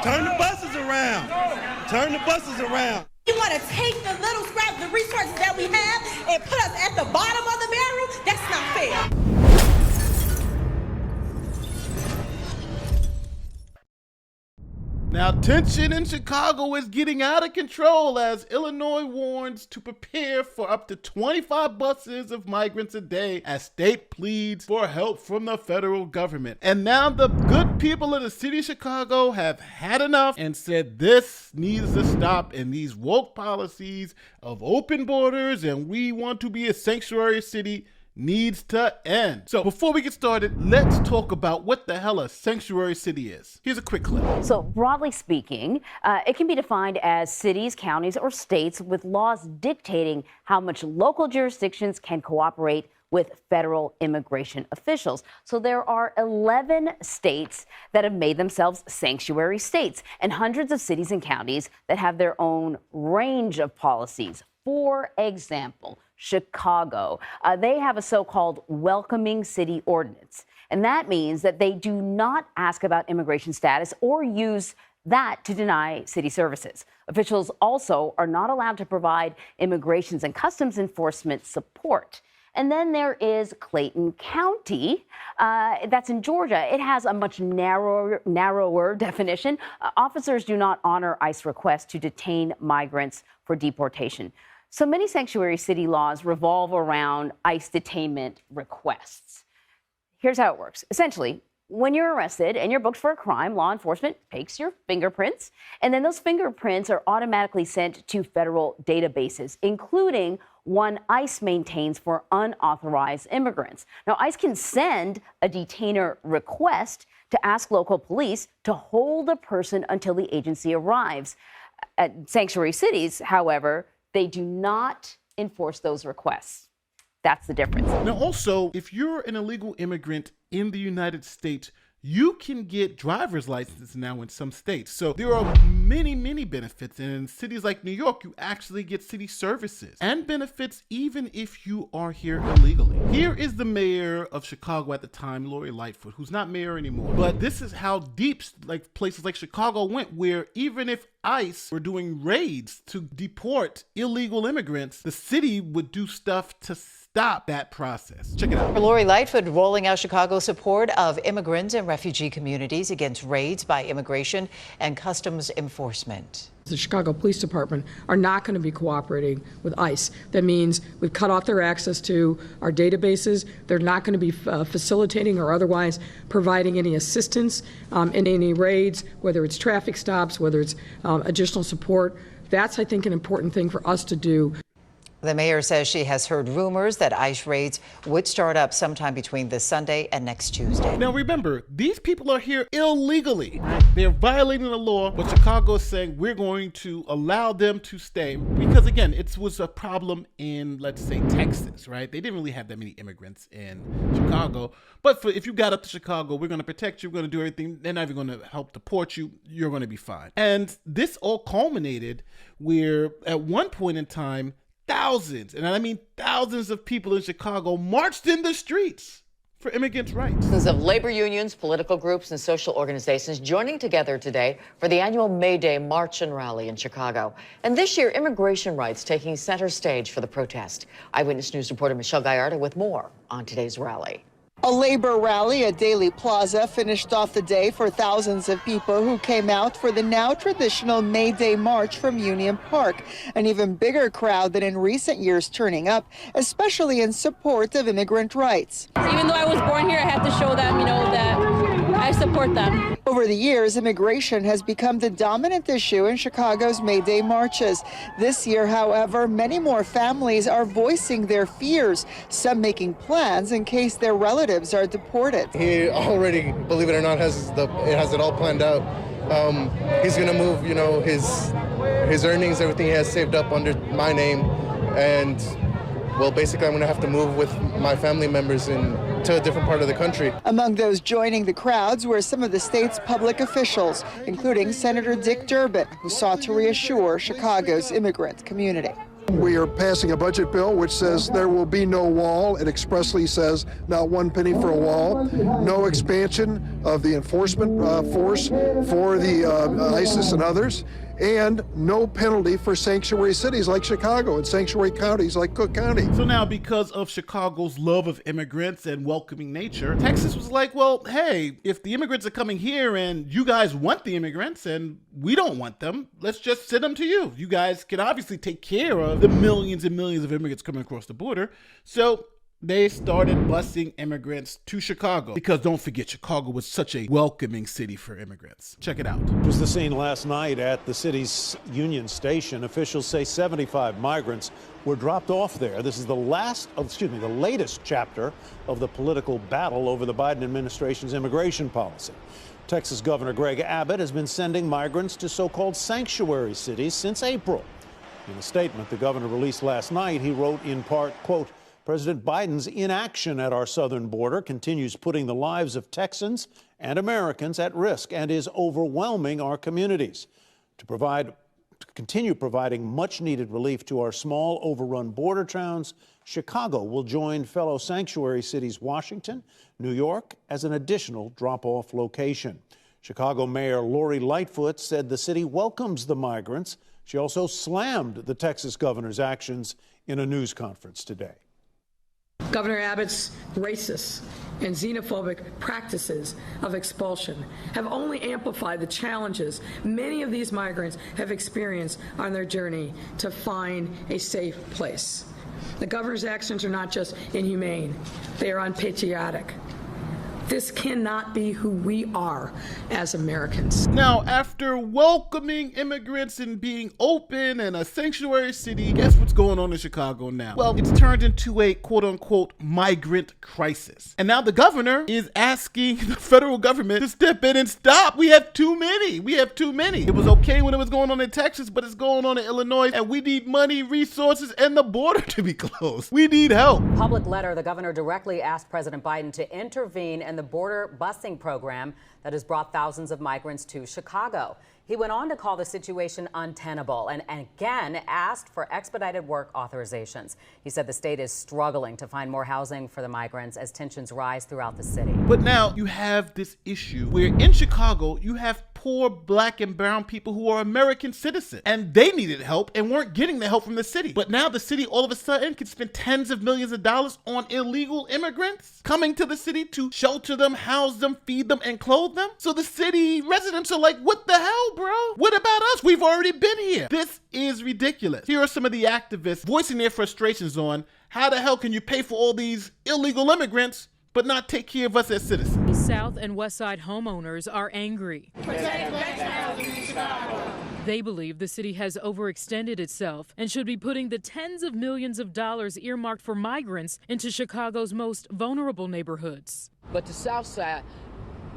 Turn the buses around. Turn the buses around. You want to take the little scrap, the resources that we have, and put us at the bottom of the barrel? That's not fair. Now, tension in Chicago is getting out of control as Illinois warns to prepare for up to 25 buses of migrants a day as state pleads for help from the federal government. And now the good people of the city of Chicago have had enough and said this needs to stop, and these woke policies of open borders and we want to be a sanctuary city needs to end. So before we get started, let's talk about what the hell a sanctuary city is. Here's a quick clip. So broadly speaking, it can be defined as cities, counties, or states with laws dictating how much local jurisdictions can cooperate with federal immigration officials. So there are 11 states that have made themselves sanctuary states and hundreds of cities and counties that have their own range of policies. For example, Chicago, they have a so-called welcoming city ordinance. And that means that they do not ask about immigration status or use that to deny city services. Officials also are not allowed to provide immigrations and customs enforcement support. And then there is Clayton County, that's in Georgia. It has a much narrower definition. Officers do not honor ICE requests to detain migrants for deportation. So many sanctuary city laws revolve around ICE detainment requests. Here's how it works. Essentially, when you're arrested and you're booked for a crime, law enforcement takes your fingerprints, and then those fingerprints are automatically sent to federal databases, including one ICE maintains for unauthorized immigrants. Now, ICE can send a detainer request to ask local police to hold a person until the agency arrives. At sanctuary cities, however, they do not enforce those requests. That's the difference. Now, also, if you're an illegal immigrant in the United States, you can get driver's license now in some states. So there are many, many benefits. And in cities like New York, you actually get city services and benefits even if you are here illegally. Here is the mayor of Chicago at the time, Lori Lightfoot, who's not mayor anymore. But this is how deep places like Chicago went, where even if ICE were doing raids to deport illegal immigrants, the city would do stuff to stop that process. Check it out. Lori Lightfoot rolling out Chicago's support of immigrants and refugee communities against raids by immigration and customs enforcement. The Chicago Police Department are not going to be cooperating with ICE. That means we've cut off their access to our databases. They're not going to be facilitating or otherwise providing any assistance in any raids, whether it's traffic stops, whether it's additional support. That's, I think, an important thing for us to do. The mayor says she has heard rumors that ICE raids would start up sometime between this Sunday and next Tuesday. Now remember, these people are here illegally. They're violating the law, but Chicago is saying we're going to allow them to stay. Because again, it was a problem in, let's say, Texas, right? They didn't really have that many immigrants in Chicago. But if you got up to Chicago, we're going to protect you, we're going to do everything. They're not even going to help deport you. You're going to be fine. And this all culminated where at one point in time, thousands, and I mean thousands of people in Chicago marched in the streets for immigrants' rights. Thousands of labor unions, political groups, and social organizations joining together today for the annual May Day March and Rally in Chicago. And this year, immigration rights taking center stage for the protest. Eyewitness News reporter Michelle Gallardo with more on today's rally. A labor rally at Daly Plaza finished off the day for thousands of people who came out for the now traditional May Day March from Union Park. An even bigger crowd than in recent years turning up, especially in support of immigrant rights. Even though I was born here, I have to show them, that I support them. Over the years, immigration has become the dominant issue in Chicago's May Day marches. This year, however, many more families are voicing their fears, some making plans in case their relatives are deported. He already, believe it or not, has it all planned out. He's going to move, his earnings, everything he has saved up under my name, and well, basically I'm going to have to move with my family members to a different part of the country. Among those joining the crowds were some of the state's public officials, including Senator Dick Durbin, who sought to reassure Chicago's immigrant community. We are passing a budget bill which says there will be no wall. It expressly says not one penny for a wall, no expansion of the enforcement force for the ISIS and others, and no penalty for sanctuary cities like Chicago and sanctuary counties like Cook County. So now, because of Chicago's love of immigrants and welcoming nature, Texas was like, well, hey, if the immigrants are coming here and you guys want the immigrants and we don't want them, let's just send them to you. You guys can obviously take care of the millions and millions of immigrants coming across the border. So they started busing immigrants to Chicago because don't forget, Chicago was such a welcoming city for immigrants. Check it out. It was the scene last night at the city's Union Station. Officials say 75 migrants were dropped off there. This is the latest chapter of the political battle over the Biden administration's immigration policy. Texas Governor Greg Abbott has been sending migrants to so-called sanctuary cities since April. In a statement the governor released last night, he wrote in part, quote, President Biden's inaction at our southern border continues putting the lives of Texans and Americans at risk and is overwhelming our communities. To continue providing much-needed relief to our small, overrun border towns, Chicago will join fellow sanctuary cities Washington, New York as an additional drop-off location. Chicago Mayor Lori Lightfoot said the city welcomes the migrants. She also slammed the Texas governor's actions in a news conference today. Governor Abbott's racist and xenophobic practices of expulsion have only amplified the challenges many of these migrants have experienced on their journey to find a safe place. The governor's actions are not just inhumane, they are unpatriotic. This cannot be who we are as Americans. Now, after welcoming immigrants and being open and a sanctuary city, guess what's going on in Chicago now? Well, it's turned into a quote-unquote migrant crisis. And now the governor is asking the federal government to step in and stop. We have too many. We have too many. It was okay when it was going on in Texas, but it's going on in Illinois, and we need money, resources, and the border to be closed. We need help. Public letter, the governor directly asked President Biden to intervene in the border busing program that has brought thousands of migrants to Chicago. He went on to call the situation untenable and again asked for expedited work authorizations. He said the state is struggling to find more housing for the migrants as tensions rise throughout the city. But now you have this issue where in Chicago, you have poor black and brown people who are American citizens, and they needed help and weren't getting the help from the city. But now the city all of a sudden can spend tens of millions of dollars on illegal immigrants coming to the city to shelter them, house them, feed them, and clothe them. So the city residents are like, what the hell, bro? What about us? We've already been here. This is ridiculous. Here are some of the activists voicing their frustrations on how the hell can you pay for all these illegal immigrants but not take care of us as citizens. South and West Side homeowners are angry. They believe the city has overextended itself and should be putting the tens of millions of dollars earmarked for migrants into Chicago's most vulnerable neighborhoods. But the South Side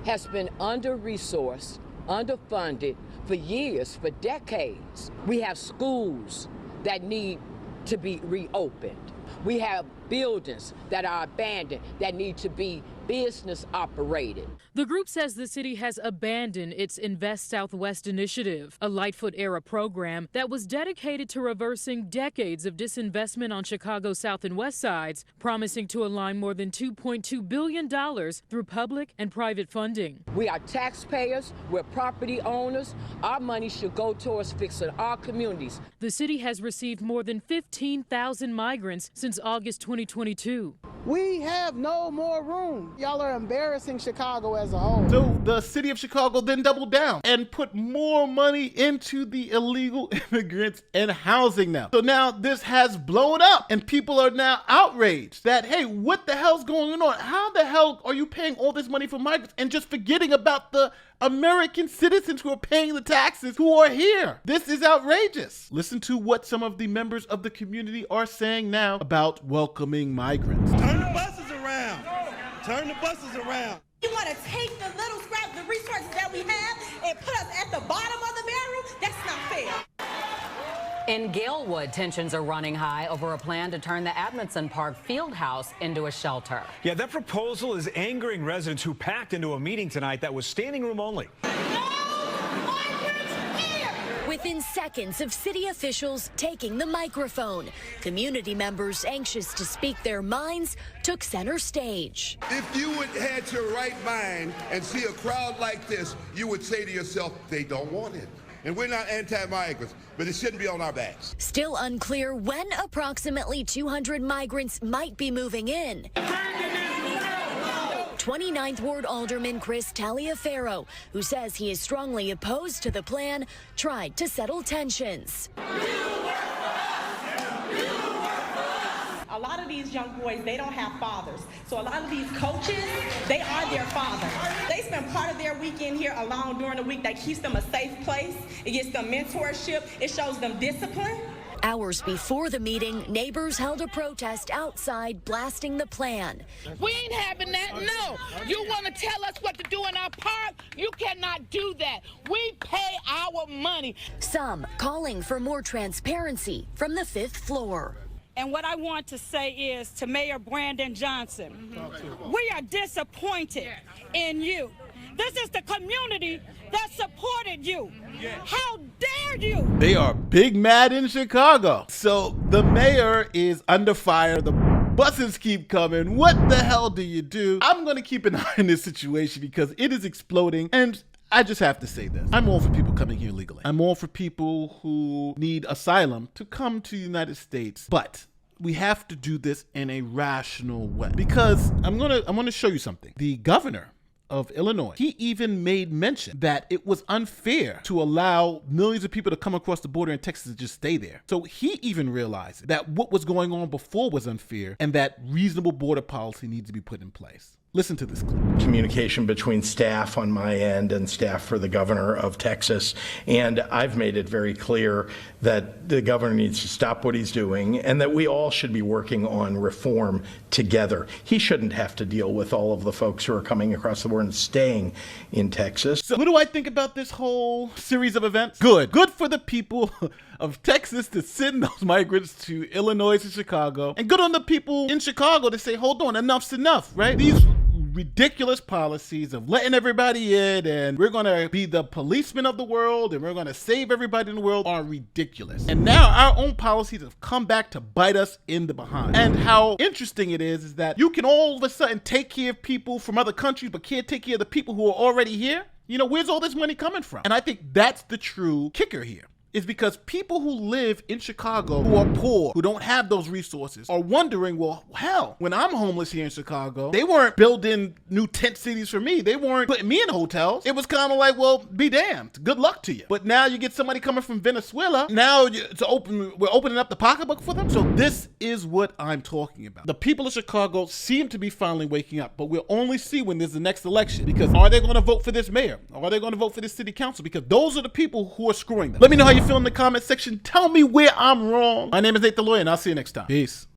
has been under-resourced, underfunded for years, for decades. We have schools that need to be reopened. We have buildings that are abandoned that need to be business operated. The group says the city has abandoned its Invest Southwest initiative, a Lightfoot-era program that was dedicated to reversing decades of disinvestment on Chicago's South and West Sides, promising to align more than $2.2 billion through public and private funding. We are taxpayers, we're property owners. Our money should go towards fixing our communities. The city has received more than 15,000 migrants since August 2022. We have no more room. Y'all are embarrassing Chicago as a whole. So the city of Chicago then doubled down and put more money into the illegal immigrants and housing them. So now this has blown up and people are now outraged that, hey, what the hell's going on? How the hell are you paying all this money for migrants and just forgetting about the American citizens who are paying the taxes who are here? This is outrageous. Listen to what some of the members of the community are saying now about welcoming migrants. Turn the buses around. Turn the buses around. You want to take the little scrap, the resources that we have, and put us at the bottom of the barrel? That's not fair. In Galewood, tensions are running high over a plan to turn the Edmondson Park field house into a shelter. Yeah, that proposal is angering residents who packed into a meeting tonight that was standing room only. Within within seconds of city officials taking the microphone. Community members anxious to speak their minds took center stage. If you would had your right mind and see a crowd like this, you would say to yourself, they don't want it. And we're not anti-migrants, but it shouldn't be on our backs. Still unclear when approximately 200 migrants might be moving in. 29th Ward Alderman Chris Taliaferro, who says he is strongly opposed to the plan, tried to settle tensions. A lot of these young boys, they don't have fathers. So a lot of these coaches, they are their fathers. They spend part of their weekend here alone during the week. That keeps them a safe place. It gives them mentorship. It shows them discipline. Hours before the meeting, neighbors held a protest outside, blasting the plan. We ain't having that, no. You want to tell us what to do in our park? You cannot do that. We pay our money. Some calling for more transparency from the 5th floor. And what I want to say is to Mayor Brandon Johnson, we are disappointed in you. This is the community that supported you. How dare you? They are big mad in Chicago. So the mayor is under fire. The buses keep coming. What the hell do you do? I'm going to keep an eye on this situation because it is exploding. And I just have to say this. I'm all for people coming here legally. I'm all for people who need asylum to come to the United States. But we have to do this in a rational way. Because I'm gonna show you something. The governor of Illinois, he even made mention that it was unfair to allow millions of people to come across the border in Texas and just stay there. So he even realized that what was going on before was unfair and that reasonable border policy needs to be put in place. Listen to this clip. Communication between staff on my end and staff for the governor of Texas. And I've made it very clear that the governor needs to stop what he's doing and that we all should be working on reform together. He shouldn't have to deal with all of the folks who are coming across the border and staying in Texas. So what do I think about this whole series of events? Good. Good for the people of Texas to send those migrants to Illinois and Chicago. And good on the people in Chicago to say, hold on, enough's enough, right? These ridiculous policies of letting everybody in and we're going to be the policemen of the world and we're going to save everybody in the world are ridiculous. And now our own policies have come back to bite us in the behind. And how interesting it is that you can all of a sudden take care of people from other countries but can't take care of the people who are already here. You know, where's all this money coming from? And I think that's the true kicker here. Is because people who live in Chicago who are poor, who don't have those resources, are wondering, well, hell, when I'm homeless here in Chicago, they weren't building new tent cities for me. They weren't putting me in hotels. It was kind of like, well, be damned. Good luck to you. But now you get somebody coming from Venezuela. Now we're opening up the pocketbook for them. So this is what I'm talking about. The people of Chicago seem to be finally waking up, but we'll only see when there's the next election. Because are they going to vote for this mayor? Or are they going to vote for this city council? Because those are the people who are screwing them. Let me know how you feel in the comment section. Tell me where I'm wrong. My name is Nate the Lawyer, and I'll see you next time. Peace.